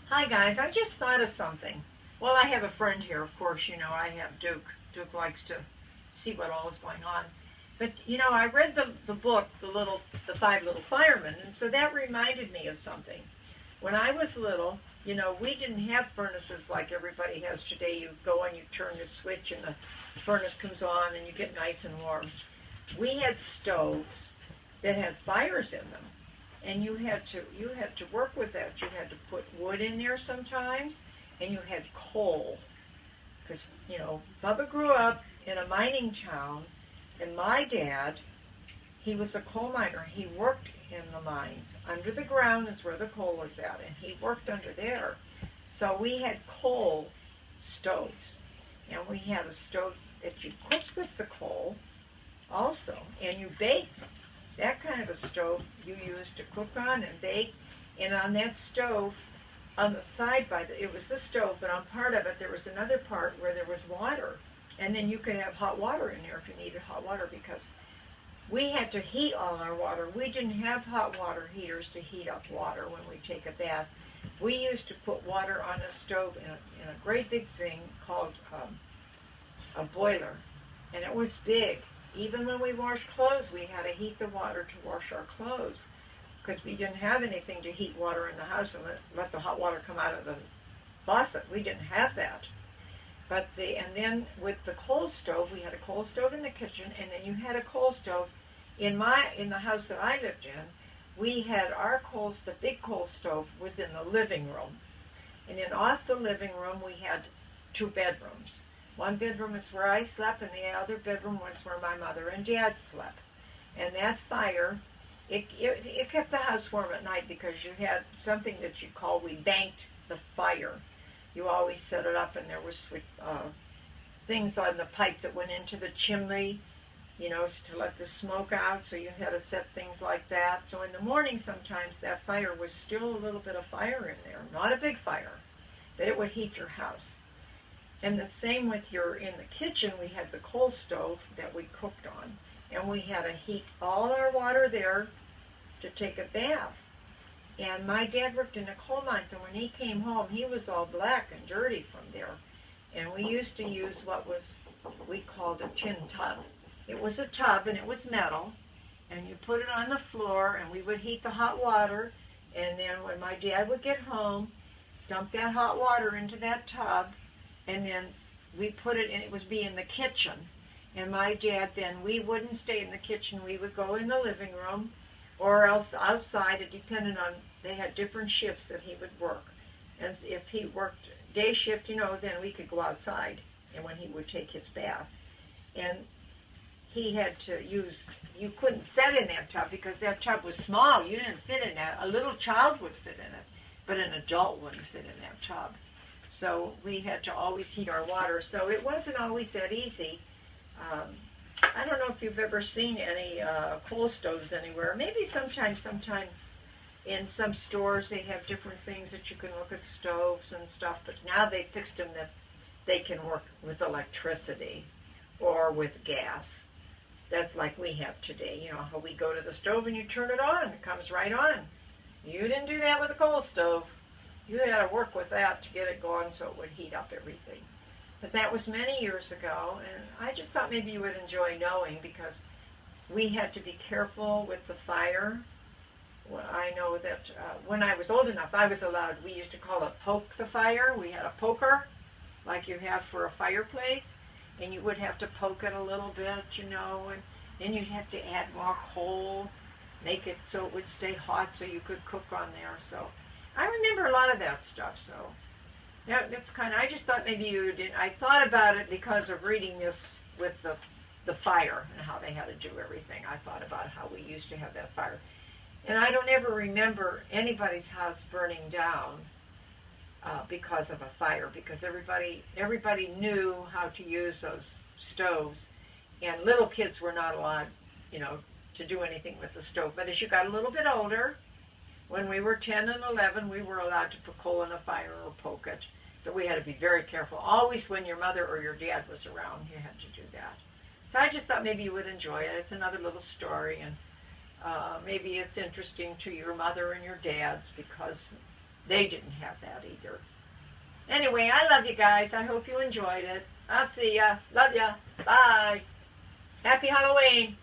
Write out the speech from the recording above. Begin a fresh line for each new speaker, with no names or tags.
Hi guys, I just thought of something. Well, I have a friend here, of course, I have Duke. Duke likes to see what all is going on. But I read the book, the Five Little Firemen, and so that reminded me of something. When I was little, we didn't have furnaces like everybody has today. You go and you turn the switch and the furnace comes on and you get nice and warm. We had stoves that had fires in them, and you had to work with that. You had to put wood in there sometimes, and you had coal because Bubba grew up in a mining town, and my dad, he was a coal miner. He worked in the mines. Under the ground is where the coal was at, and he worked under there. So we had coal stoves, and we had a stove that you cooked with the coal also, and you baked. That kind of a stove you used to cook on and bake, and on that stove, on the side it was the stove, but on part of it there was another part where there was water, and then you could have hot water in there if you needed hot water because we had to heat all our water. We didn't have hot water heaters to heat up water when we take a bath. We used to put water on a stove in a great big thing called a boiler, and it was big. Even when we washed clothes, we had to heat the water to wash our clothes because we didn't have anything to heat water in the house and let the hot water come out of the faucet. We didn't have that. And then with the coal stove, we had a coal stove in the kitchen, and then you had a coal stove in the house that I lived in. We had the big coal stove was in the living room, and then off the living room we had two bedrooms. One bedroom is where I slept, and the other bedroom was where my mother and dad slept. And that fire, it kept the house warm at night because you had something that we banked the fire. You always set it up, and there was things on the pipe that went into the chimney, to let the smoke out, so you had to set things like that. So in the morning sometimes that fire was still a little bit of fire in there, not a big fire, but it would heat your house. And the same in the kitchen, we had the coal stove that we cooked on, and we had to heat all our water there to take a bath. And my dad worked in the coal mines, and when he came home, he was all black and dirty from there. And we used to use we called a tin tub. It was a tub, and it was metal, and you put it on the floor, and we would heat the hot water, and then when my dad would get home, dump that hot water into that tub, and then we put it in, it was in the kitchen. And my dad then, we wouldn't stay in the kitchen, we would go in the living room, or else outside. It depended on, they had different shifts that he would work. And if he worked day shift, then we could go outside, and when he would take his bath. And he had to you couldn't sit in that tub because that tub was small. You didn't fit in that. A little child would fit in it, but an adult wouldn't fit in that tub. So we had to always heat our water. So it wasn't always that easy. I don't know if you've ever seen any coal stoves anywhere. Maybe sometime in some stores they have different things that you can look at stoves and stuff. But now they fixed them that they can work with electricity or with gas. That's like we have today. How we go to the stove and you turn it on. It comes right on. You didn't do that with a coal stove. You had to work with that to get it going so it would heat up everything. But that was many years ago, and I just thought maybe you would enjoy knowing because we had to be careful with the fire. Well, I know that when I was old enough, I was allowed, we used to call it poke the fire. We had a poker like you have for a fireplace, and you would have to poke it a little bit, and then you'd have to add more coal, make it so it would stay hot so you could cook on there. So I remember a lot of that stuff, so that's I just thought maybe you didn't. I thought about it because of reading this with the fire and how they had to do everything. I thought about how we used to have that fire. And I don't ever remember anybody's house burning down because of a fire, because everybody knew how to use those stoves, and little kids were not allowed, to do anything with the stove. But as you got a little bit older, when we were 10 and 11, we were allowed to put coal in a fire or poke it. But we had to be very careful. Always when your mother or your dad was around, you had to do that. So I just thought maybe you would enjoy it. It's another little story, and maybe it's interesting to your mother and your dads because They didn't have that either. Anyway, I love you guys. I hope you enjoyed it. I'll see ya. Love ya. Bye. Happy Halloween.